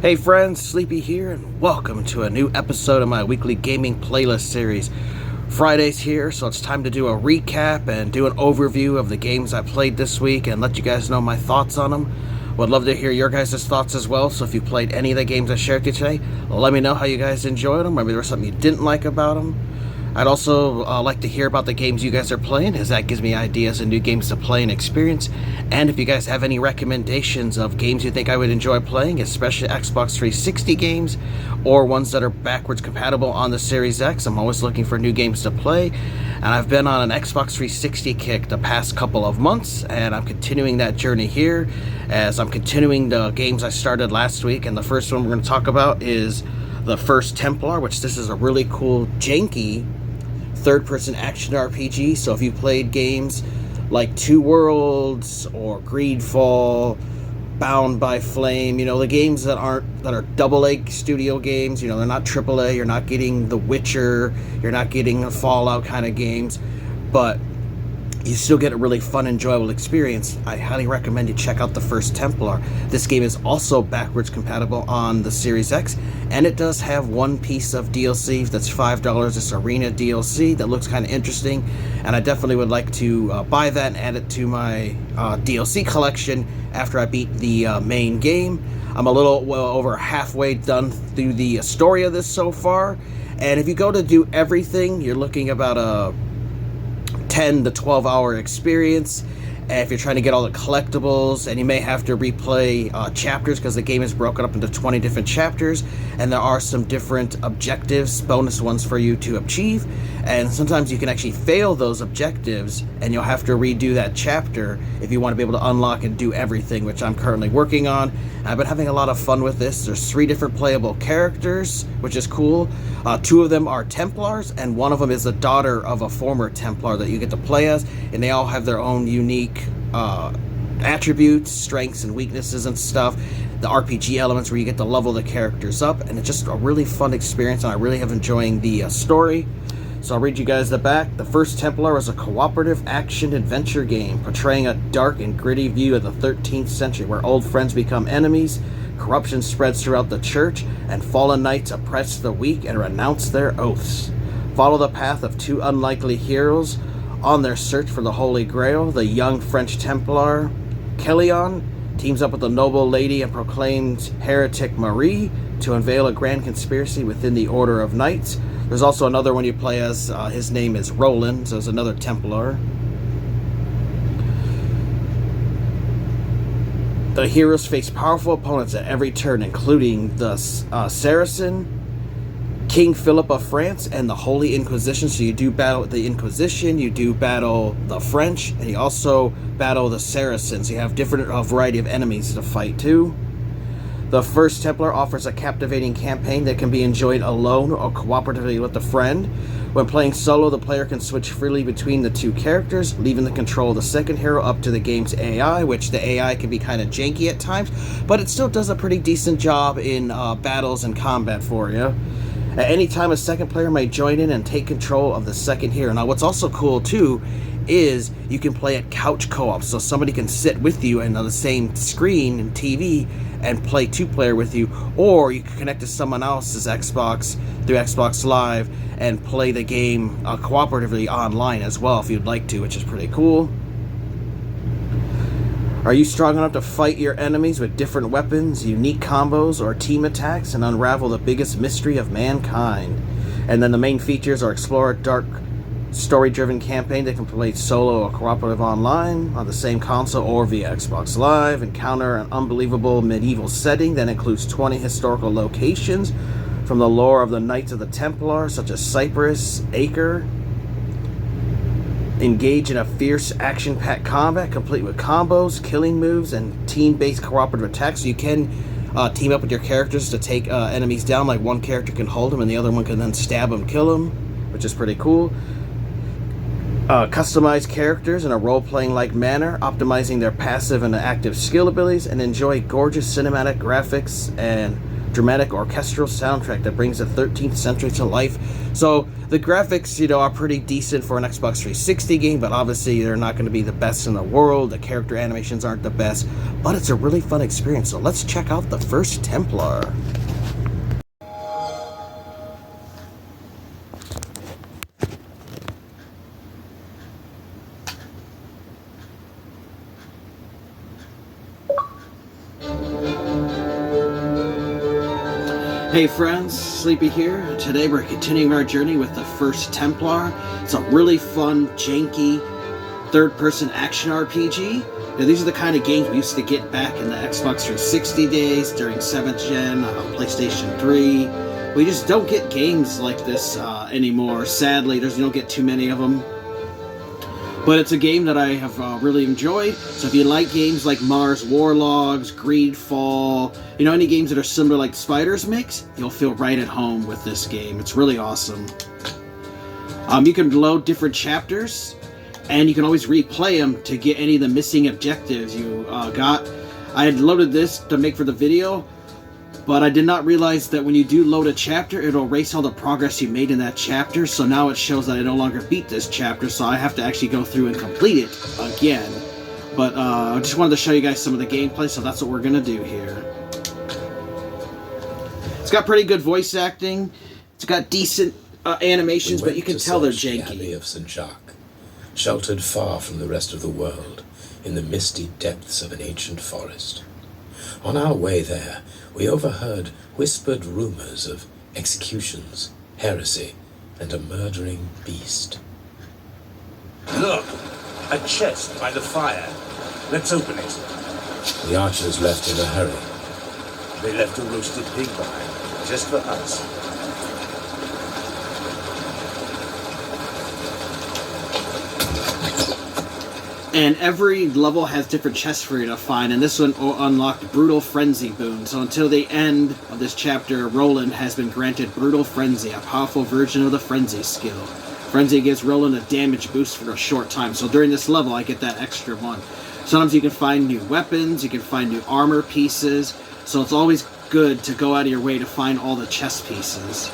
Hey friends, Sleepy here, and welcome to a new episode of my weekly gaming playlist series. Friday's here, so it's time to do a recap and do an overview of the games I played this week and let you guys know my thoughts on them. Would love to hear your guys' thoughts as well, so if you played any of the games I shared with you today, let me know how you guys enjoyed them. Maybe there was something you didn't like about them. I'd also like to hear about the games you guys are playing, as that gives me ideas and new games to play and experience. And if you guys have any recommendations of games you think I would enjoy playing, especially Xbox 360 games, or ones that are backwards compatible on the Series X, I'm always looking for new games to play. And I've been on an Xbox 360 kick the past couple of months, and I'm continuing that journey here, as I'm continuing the games I started last week. And the first one we're going to talk about is The First Templar, which this is a really cool, janky third-person action RPG. So if you played games like Two Worlds or Greedfall, Bound by Flame, the games that are double-A studio games, they're not AAA, you're not getting The Witcher, you're not getting the Fallout kind of games, but you still get a really fun, enjoyable experience. I highly recommend you check out The First Templar. This game is also backwards compatible on the Series X, and it does have one piece of DLC that's $5. This Arena DLC that looks kind of interesting, and I definitely would like to buy that and add it to my DLC collection after I beat the main game. I'm a little well over halfway done through the story of this so far, and if you go to do everything, you're looking about a 10 to 12 hour experience. And if you're trying to get all the collectibles, and you may have to replay chapters because the game is broken up into 20 different chapters, and there are some different objectives, bonus ones for you to achieve, and sometimes you can actually fail those objectives and you'll have to redo that chapter if you want to be able to unlock and do everything, which I'm currently working on. I've been having a lot of fun with this. There's 3 different playable characters, which is cool. 2 of them are Templars, and one of them is the daughter of a former Templar that you get to play as, and they all have their own unique attributes, strengths, and weaknesses and stuff. The RPG elements where you get to level the characters up, and it's just a really fun experience, and I really have enjoying the story. So I'll read you guys the back. The First Templar is a cooperative action-adventure game portraying a dark and gritty view of the 13th century where old friends become enemies, corruption spreads throughout the church, and fallen knights oppress the weak and renounce their oaths. Follow the path of 2 unlikely heroes on their search for the Holy Grail. The young French Templar, Kellyon, teams up with the noble lady and proclaimed heretic Marie to unveil a grand conspiracy within the Order of Knights. There's also another one you play as, his name is Roland, so there's another Templar. The heroes face powerful opponents at every turn, including the Saracen, King Philip of France, and the Holy Inquisition. So you do battle the Inquisition, you do battle the French, and you also battle the Saracens. You have different variety of enemies to fight too. The First Templar offers a captivating campaign that can be enjoyed alone or cooperatively with a friend. When playing solo, the player can switch freely between the 2 characters, leaving the control of the second hero up to the game's AI, which the AI can be kind of janky at times, but it still does a pretty decent job in battles and combat for you. At any time, a second player may join in and take control of the second hero. Now, what's also cool, too, is you can play at couch co-op, so somebody can sit with you and on the same screen and TV and play 2-player with you, or you can connect to someone else's Xbox through Xbox Live and play the game cooperatively online as well if you'd like to, which is pretty cool. Are you strong enough to fight your enemies with different weapons, unique combos, or team attacks and unravel the biggest mystery of mankind? And then the main features are explore a dark, story-driven campaign that can play solo or cooperative online on the same console or via Xbox Live. Encounter an unbelievable medieval setting that includes 20 historical locations from the lore of the Knights of the Templar, such as Cyprus, Acre. Engage in a fierce action-packed combat, complete with combos, killing moves, and team-based cooperative attacks. So you can team up with your characters to take enemies down. Like one character can hold them, and the other one can then stab them, kill them, which is pretty cool. Customize characters in a role-playing-like manner, optimizing their passive and active skill abilities, and enjoy gorgeous cinematic graphics and dramatic orchestral soundtrack that brings the 13th century to life. So the graphics, are pretty decent for an Xbox 360 game, but obviously they're not going to be the best in the world. The character animations aren't the best, but it's a really fun experience. So let's check out the first Templar. Hey friends, Sleepy here. Today we're continuing our journey with the first Templar. It's a really fun, janky, third-person action RPG. Now, these are the kind of games we used to get back in the Xbox 360 days, during 7th Gen, PlayStation 3. We just don't get games like this anymore. Sadly, you don't get too many of them. But it's a game that I have really enjoyed. So if you like games like Mars Warlogs, Greedfall, any games that are similar like Spider's Mix, you'll feel right at home with this game. It's really awesome. You can load different chapters, and you can always replay them to get any of the missing objectives you got. I had loaded this to make for the video, but I did not realize that when you do load a chapter, it'll erase all the progress you made in that chapter. So now it shows that I no longer beat this chapter, so I have to actually go through and complete it again. But I just wanted to show you guys some of the gameplay, so that's what we're going to do here. It's got pretty good voice acting. It's got decent animations, but you can tell they're janky. The Abbey of St. Jacques, sheltered far from the rest of the world, in the misty depths of an ancient forest. On our way there, we overheard whispered rumors of executions, heresy, and a murdering beast. Look! A chest by the fire. Let's open it. The archers left in a hurry. They left a roasted pig behind, just for us. And every level has different chests for you to find, and this one unlocked Brutal Frenzy boon. So until the end of this chapter, Roland has been granted Brutal Frenzy, a powerful version of the Frenzy skill. Frenzy gives Roland a damage boost for a short time, so during this level I get that extra one. Sometimes you can find new weapons, you can find new armor pieces, so it's always good to go out of your way to find all the chest pieces.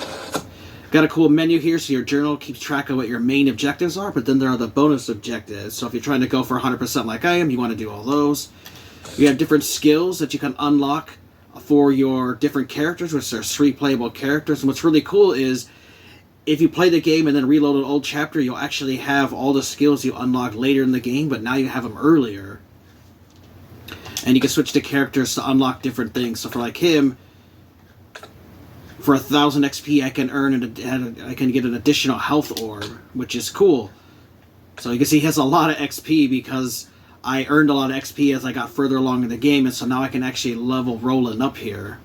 Got a cool menu here, so your journal keeps track of what your main objectives are, but then there are the bonus objectives. So if you're trying to go for 100% like I am, you want to do all those. You have different skills that you can unlock for your different characters, which are 3 playable characters. And what's really cool is, if you play the game and then reload an old chapter, you'll actually have all the skills you unlocked later in the game, but now you have them earlier. And you can switch the characters to unlock different things. So for like him, for 1,000 XP, I can get an additional health orb, which is cool. So you can see he has a lot of XP because I earned a lot of XP as I got further along in the game, and so now I can actually level Roland up here.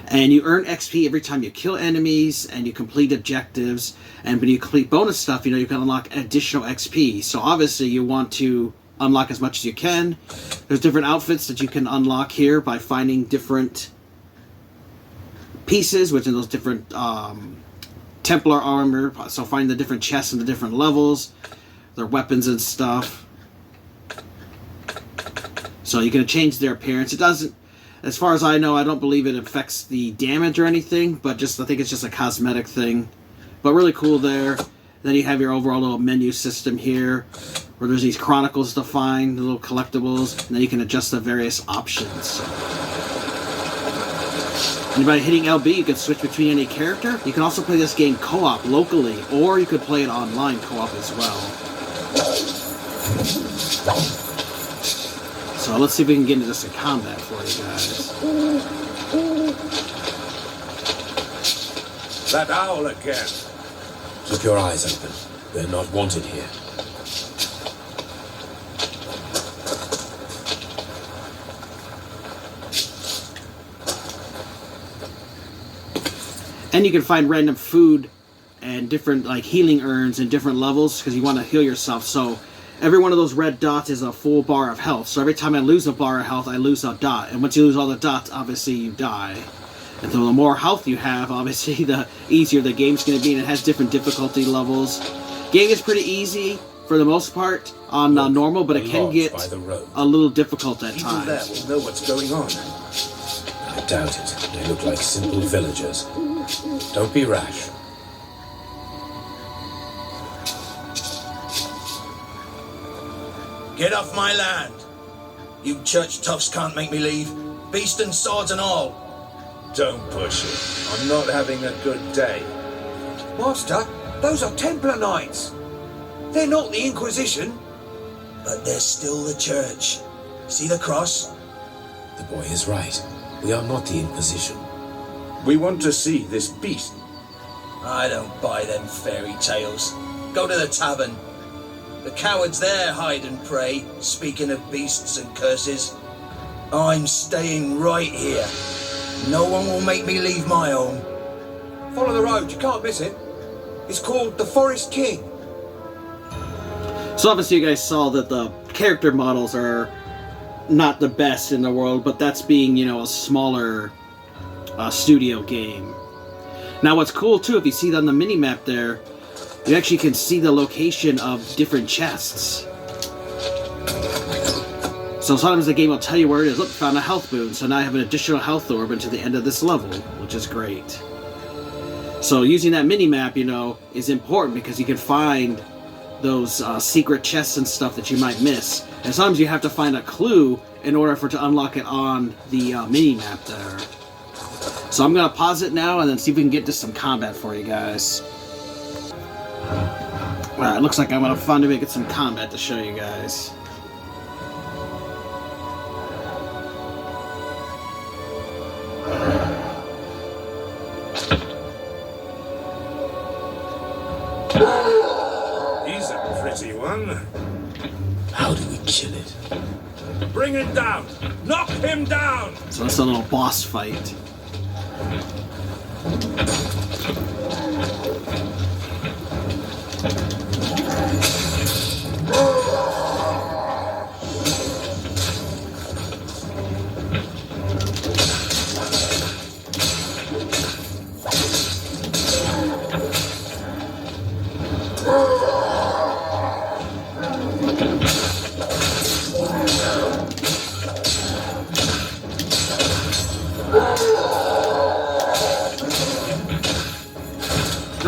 And you earn XP every time you kill enemies and you complete objectives. And when you complete bonus stuff, you can unlock additional XP. So obviously you want to unlock as much as you can. There's different outfits that you can unlock here by finding different pieces within those different Templar armor. So find the different chests and the different levels, their weapons and stuff. So you can change their appearance. It doesn't, as far as I know, I don't believe it affects the damage or anything, but I think it's just a cosmetic thing. But really cool there. Then you have your overall little menu system here, where there's these chronicles to find, the little collectibles, and then you can adjust the various options. And by hitting LB, you can switch between any character. You can also play this game co-op locally, or you could play it online co-op as well. So let's see if we can get into this in combat for you guys. That owl again. Keep your eyes open. They're not wanted here. And you can find random food and different healing urns in different levels because you want to heal yourself. So every one of those red dots is a full bar of health. So every time I lose a bar of health, I lose a dot. And once you lose all the dots, obviously you die. And so the more health you have, obviously, the easier the game's going to be. And it has different difficulty levels. Game is pretty easy. for the most part on normal, but it can get by the road. a little difficult at People there times. will know what's going on. I doubt it. They look like simple villagers. Don't be rash. Get off my land. You church toughs can't make me leave. Beast and swords and all. Don't push it. I'm not having a good day. Master, those are Templar Knights. They're not the Inquisition. But they're still the church. See the cross? The boy is right. We are not the Inquisition. We want to see this beast. I don't buy them fairy tales. Go to the tavern. The cowards there hide and pray, speaking of beasts and curses. I'm staying right here. No one will make me leave my home. Follow the road, you can't miss it. It's called the Forest King. So obviously you guys saw that the character models are not the best in the world, but that's being, you know, a smaller studio game. Now what's cool too, if you see on the mini-map there, you actually can see the location of different chests. So sometimes the game will tell you where it is. Look, found a health boon, so now I have an additional health orb until the end of this level, which is great. So using that mini-map, you know, is important because you can find those secret chests and stuff that you might miss. And sometimes you have to find a clue in order for it to unlock it on the mini-map there. So I'm going to pause it now and then see if we can get to some combat for you guys. Alright, it looks like I'm going to find a way to get some combat to show you guys. He's a pretty one. How do we kill it? Bring him down. Knock him down. So that's a little boss fight.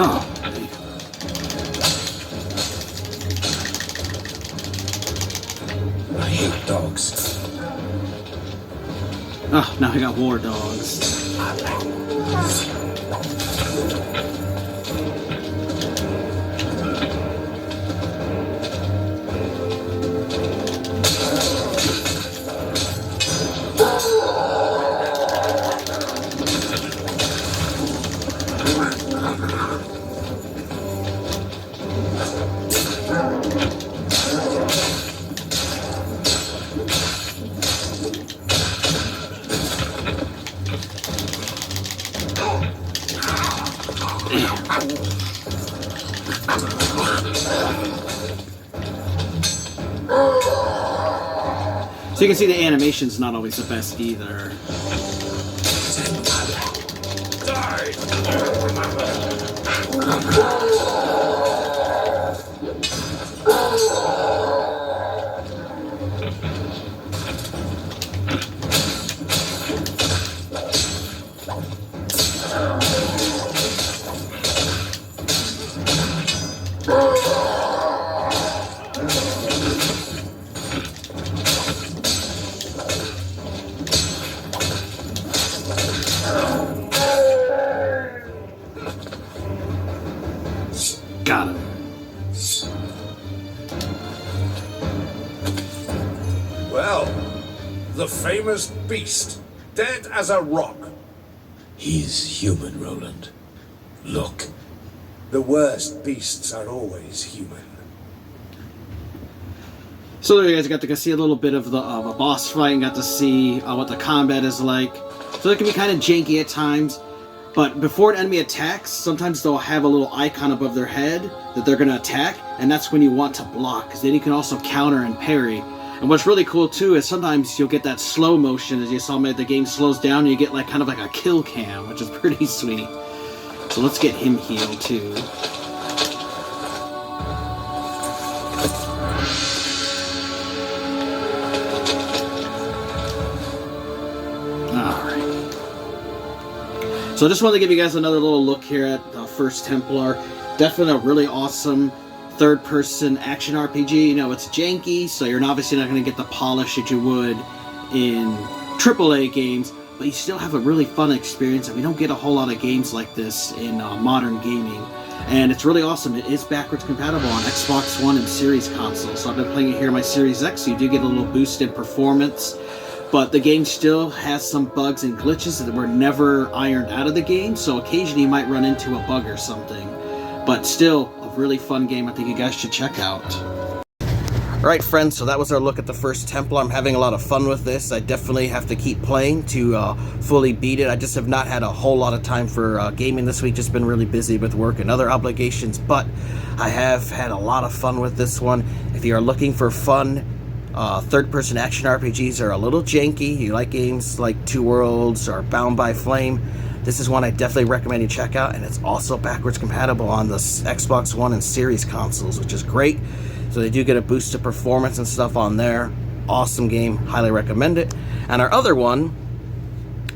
Oh. I hate dogs. Oh, now I got war dogs. So you can see the animation's not always the best either. Got him. Well, the famous beast, dead as a rock. He's human, Roland. Look. The worst beasts are always human. So there you guys got to see a little bit of the a boss fight and got to see what the combat is like. So it can be kind of janky at times, but before an enemy attacks, sometimes they'll have a little icon above their head that they're going to attack, and that's when you want to block, because then you can also counter and parry. And what's really cool too is sometimes you'll get that slow motion, as you saw the game slows down, and you get like kind of like a kill cam, which is pretty sweet. So let's get him healed too. So I just wanted to give you guys another little look here at First Templar. Definitely a really awesome third-person action RPG. You know, it's janky, so you're obviously not going to get the polish that you would in AAA games, but you still have a really fun experience, and we don't get a whole lot of games like this in modern gaming. And it's really awesome. It is backwards compatible on Xbox One and Series consoles. So I've been playing it here on my Series X, so you do get a little boost in performance. But the game still has some bugs and glitches that were never ironed out of the game, so occasionally you might run into a bug or something. But still, a really fun game I think you guys should check out. Alright friends, so that was our look at the First Templar. I'm having a lot of fun with this. I definitely have to keep playing to fully beat it. I just have not had a whole lot of time for gaming this week. Just been really busy with work and other obligations, but I have had a lot of fun with this one. If you are looking for fun, third-person action RPGs are a little janky. You like games like Two Worlds or Bound by Flame, this is one I definitely recommend you check out, and it's also backwards compatible on the Xbox One and Series consoles, which is great. So they do get a boost of performance and stuff on there. Awesome game, highly recommend it. And our other one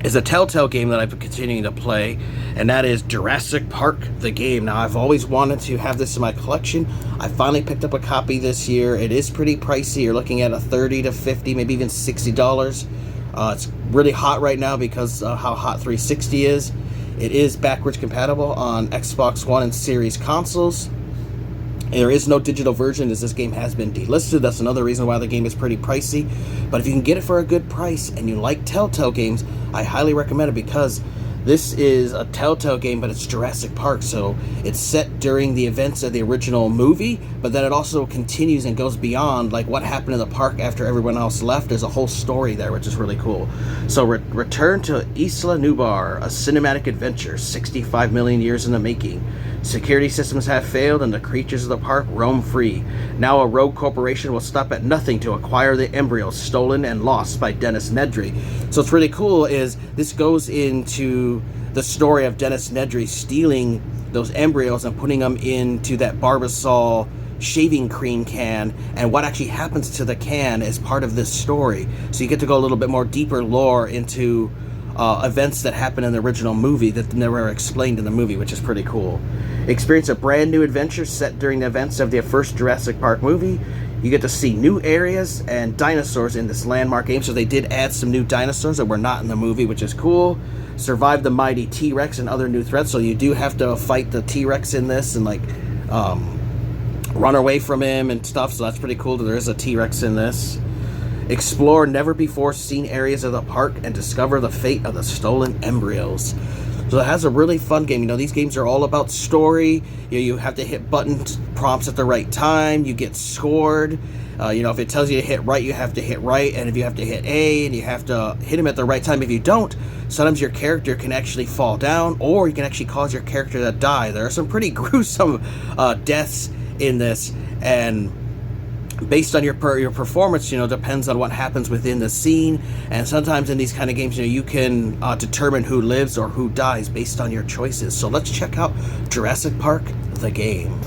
is a Telltale game that I've been continuing to play, and that is Jurassic Park the game. Now, I've always wanted to have this in my collection. I finally picked up a copy this year. It is pretty pricey. You're looking at a $30 to $50, maybe even $60. It's really hot right now because how hot 360 is. It is backwards compatible on Xbox One and Series consoles. There is no digital version as this game has been delisted. That's another reason why the game is pretty pricey. But if you can get it for a good price and you like Telltale games, I highly recommend it, because this is a Telltale game, but it's Jurassic Park, so it's set during the events of the original movie, but then it also continues and goes beyond, like what happened in the park after everyone else left. There's a whole story there, which is really cool. So return to Isla Nublar, a cinematic adventure, 65 million years in the making. Security systems have failed and the creatures of the park roam free. Now a rogue corporation will stop at nothing to acquire the embryos stolen and lost by Dennis Nedry. So what's really cool is this goes into the story of Dennis Nedry stealing those embryos and putting them into that Barbasol shaving cream can, and what actually happens to the can is part of this story. So you get to go a little bit more deeper lore into events that happened in the original movie that never were explained in the movie, which is pretty cool. Experience a brand new adventure set during the events of the first Jurassic Park movie. You get to see new areas and dinosaurs in this landmark game, so they did add some new dinosaurs that were not in the movie, which is cool. Survive the mighty T-Rex and other new threats, so you do have to fight the T-Rex in this and like run away from him and stuff, so that's pretty cool that there is a T-Rex in this. Explore never-before-seen areas of the park and discover the fate of the stolen embryos. So it has a really fun game. You know, these games are all about story. You have to hit button prompts at the right time. You get scored. You know, if it tells you to hit right, you have to hit right. And if you have to hit A, and you have to hit him at the right time. If you don't, sometimes your character can actually fall down, or you can actually cause your character to die. There are some pretty gruesome deaths in this, and based on your performance, you know, depends on what happens within the scene. And sometimes in these kind of games, you know, you can determine who lives or who dies based on your choices. So let's check out Jurassic Park the game.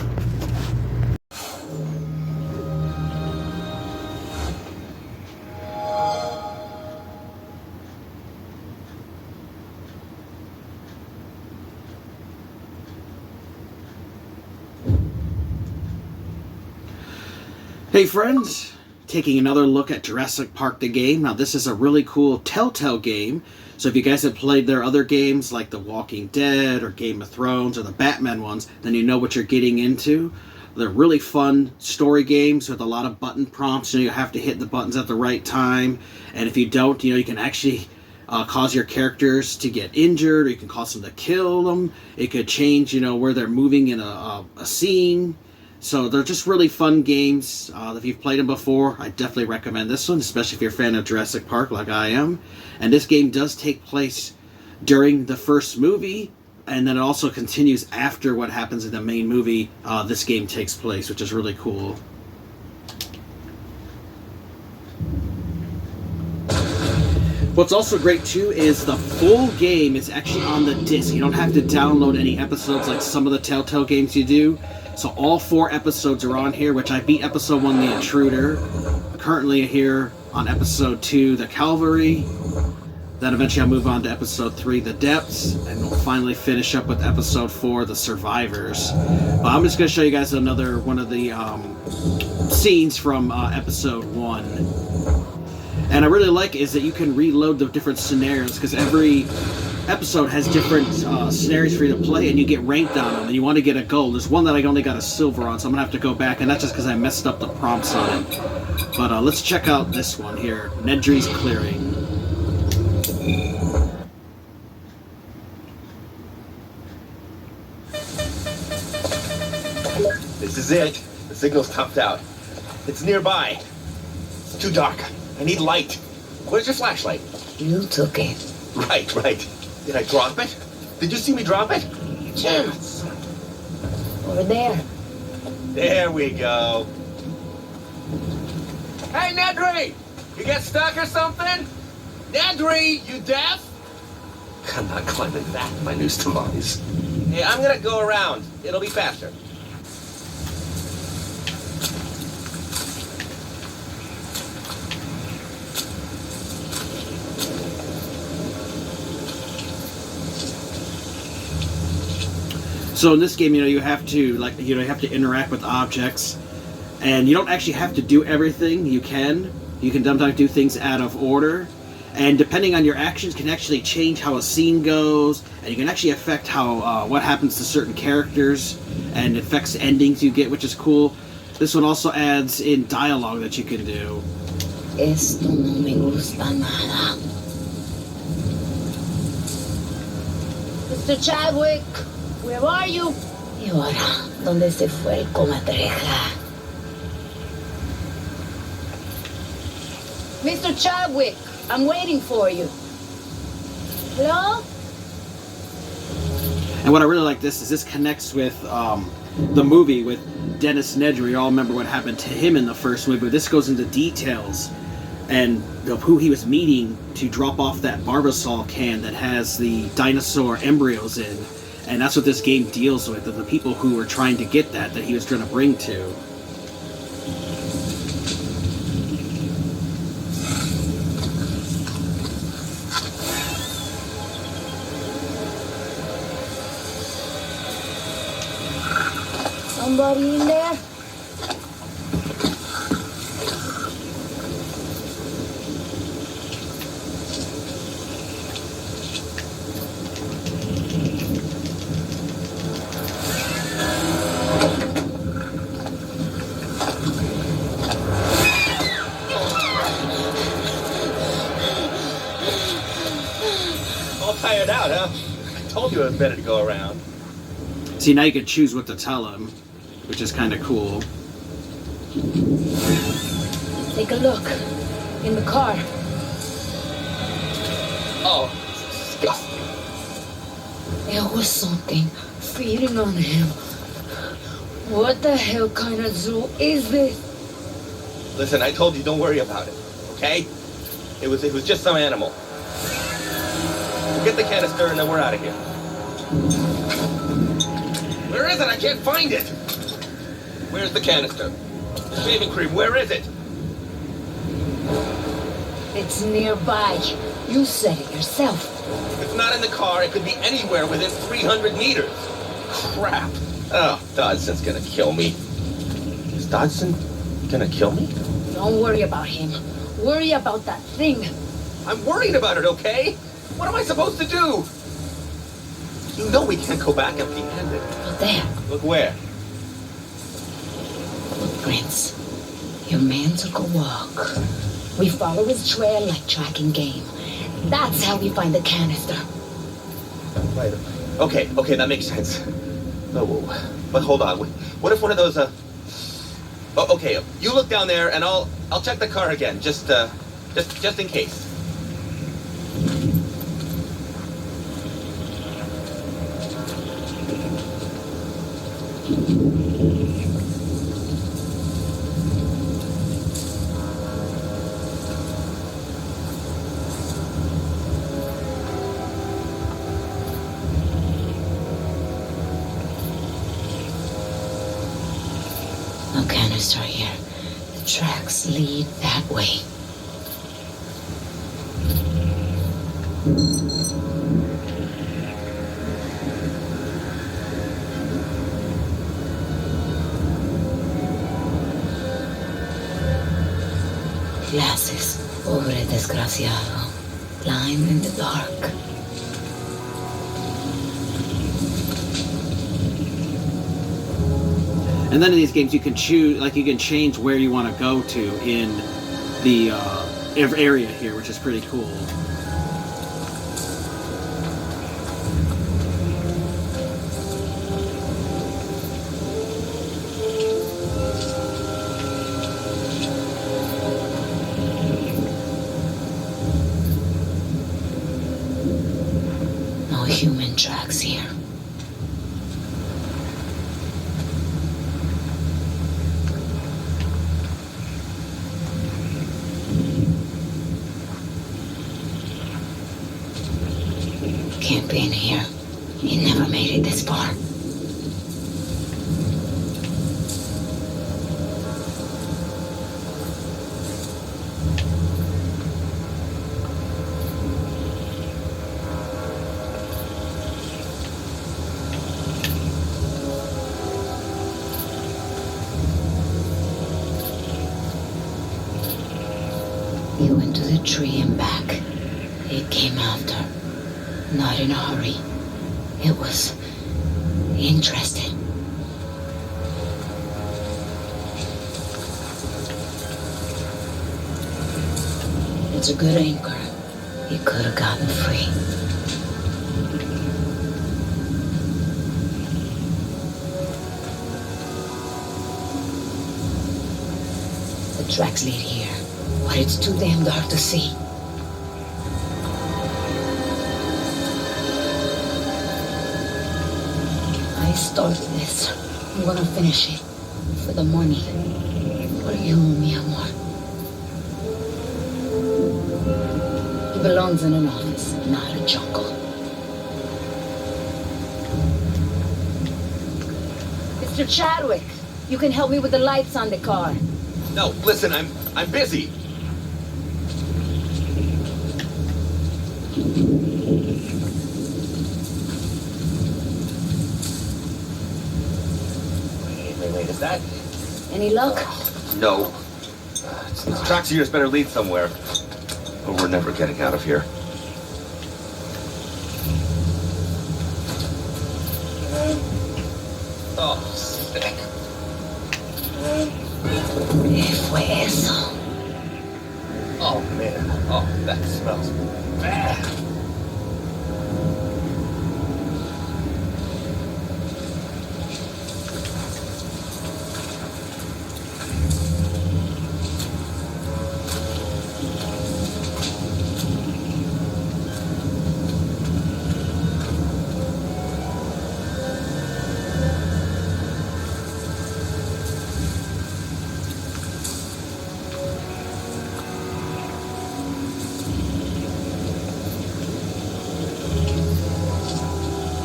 Hey friends, taking another look at Jurassic Park the game. Now this is a really cool Telltale game, so if you guys have played their other games like The Walking Dead or Game of Thrones or the Batman ones, then you know what you're getting into. They're really fun story games with a lot of button prompts. You know, you have to hit the buttons at the right time, and if you don't, you know, you can actually cause your characters to get injured, or you can cause them to kill them. It could change, you know, where they're moving in a scene. So they're just really fun games. If you've played them before, I definitely recommend this one, especially if you're a fan of Jurassic Park like I am. And this game does take place during the first movie, and then it also continues after what happens in the main movie. This game takes place, which is really cool. What's also great too is the full game is actually on the disc. You don't have to download any episodes like some of the Telltale games you do. So all 4 episodes are on here, which I beat episode 1, The Intruder. Currently here on episode 2, The Calvary. Then eventually I'll move on to episode 3, The Depths, and we'll finally finish up with episode 4, The Survivors. But I'm just going to show you guys another one of the scenes from episode 1. And I really like is that you can reload the different scenarios, because every episode has different scenarios for you to play, and you get ranked on them, and you want to get a gold. There's one that I only got a silver on, so I'm going to have to go back, and that's just because I messed up the prompts on it. But let's check out this one here, Nedry's Clearing. This is it. The signal's topped out. It's nearby. It's too dark. I need light. Where's your flashlight? You took it. Right. Did I drop it? Did you see me drop it? Chance. Over there. There we go. Hey, Nedry! You get stuck or something? Nedry, you deaf? I'm not climbing that, my news demise. Hey, I'm gonna go around. It'll be faster. So in this game, you have to you have to interact with objects, and you don't actually have to do everything. You can sometimes do things out of order, and depending on your actions, can actually change how a scene goes, and you can actually affect how what happens to certain characters, and it affects endings you get, which is cool. This one also adds in dialogue that you can do. Esto no me gusta nada. Mr. Chadwick, where are you? Y ahora, ¿dónde se fue el comadreja? Mr. Chadwick, I'm waiting for you. Hello? And what I really like this connects with the movie with Dennis Nedry. You all remember what happened to him in the first movie, but this goes into details and of who he was meeting to drop off that Barbasol can that has the dinosaur embryos in. And that's what this game deals with, the people who were trying to get that he was trying to bring to. Somebody in there? All tired out, huh? I told you it was better to go around. See, now you can choose what to tell him, which is kind of cool. Take a look. In the car. Oh, it's disgusting. There was something feeding on him. What the hell kind of zoo is this? Listen, I told you don't worry about it, okay? It was just some animal. We'll get the canister and then we're out of here. Where is it? I can't find it. Where's the canister? Shaving cream, where is it? It's nearby. You said it yourself. It's not in the car. It could be anywhere within 300 meters. Crap. Oh, Dodson's gonna kill me. Is Dodson gonna kill me? Don't worry about him. Worry about that thing. I'm worried about it, okay? What am I supposed to do? You know we can't go back empty-handed. Out there. Look where? Footprints. Your man took a walk. We follow his trail like tracking game. That's how we find the canister. Right. Okay, that makes sense. Oh, but hold on. What if one of those, Oh, okay, you look down there and I'll check the car again, just in case. No canister here. The tracks lead that way. Glasses, pobre desgraciado, blind in the dark. And then in these games, you can choose, like, you can change where you want to go to in the area here, which is pretty cool. No human tracks here. Can't be in here. He never made it this far. He went to the tree and back. It came after. Not in a hurry. It was interested. It's a good anchor. He could have gotten free. The tracks lead here, but it's too damn dark to see. I started this. I'm gonna finish it. For the money. For you, mi amor. He belongs in an office, not a jungle. Mr. Chadwick, you can help me with the lights on the car. No, listen, I'm busy. Wait, is that? Any luck? No. These tracks of yours better lead somewhere. Or we're never getting out of here. Oh, sick. ¿Qué fue eso? Oh, man. Oh, that smells bad.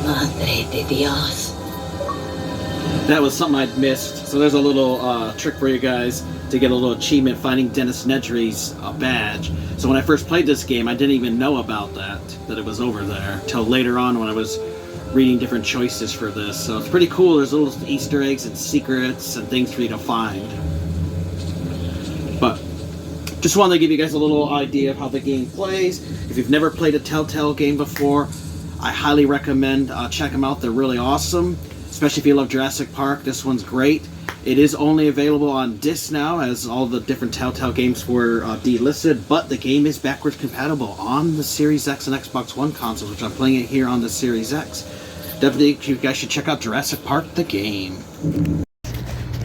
Madre de Dios. That was something I'd missed. So there's a little trick for you guys to get a little achievement, finding Dennis Nedry's badge. So when I first played this game, I didn't even know about that it was over there, till later on when I was reading different choices for this. So it's pretty cool. There's little Easter eggs and secrets and things for you to find. But just wanted to give you guys a little idea of how the game plays. If you've never played a Telltale game before, I highly recommend check them out. They're really awesome, especially if you love Jurassic Park. This one's great. It is only available on disc now, as all the different Telltale games were delisted, but the game is backwards compatible on the Series X and Xbox One consoles, which I'm playing it here on the Series X. Definitely, you guys should check out Jurassic Park the game.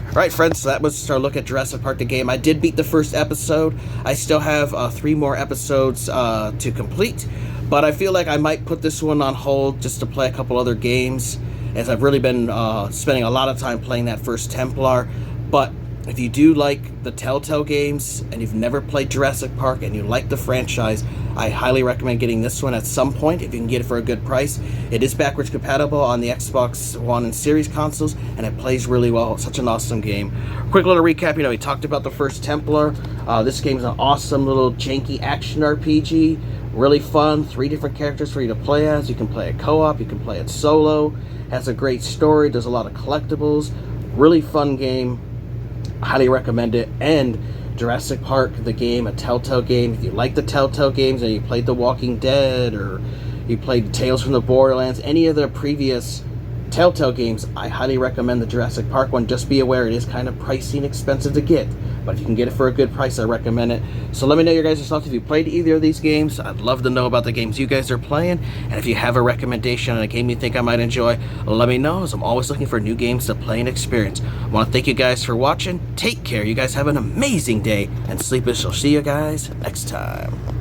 Alright friends, so that was our look at Jurassic Park the game. I did beat the first episode. I still have 3 more episodes to complete, but I feel like I might put this one on hold just to play a couple other games, as I've really been spending a lot of time playing that first Templar. But if you do like the Telltale games and you've never played Jurassic Park and you like the franchise, I highly recommend getting this one at some point if you can get it for a good price. It is backwards compatible on the Xbox One and Series consoles, and it plays really well. It's such an awesome game. Quick little recap, we talked about the first Templar. This game is an awesome little janky action RPG Really fun, 3 different characters for you to play as. You can play it co-op, you can play it solo. Has a great story, does a lot of collectibles. Really fun game. Highly recommend it. And Jurassic Park, the game, a Telltale game. If you like the Telltale games and you played The Walking Dead or you played Tales from the Borderlands, any of the previous Telltale games, I highly recommend the Jurassic Park one. Just be aware it is kind of pricey and expensive to get, but if you can get it for a good price, I recommend it. So let me know your guys' thoughts if you played either of these games. I'd love to know about the games you guys are playing, and if you have a recommendation on a game you think I might enjoy, let me know, as I'm always looking for new games to play and experience. I want to thank you guys for watching. Take care. You guys have an amazing day, and Sleepers shall see you guys next time.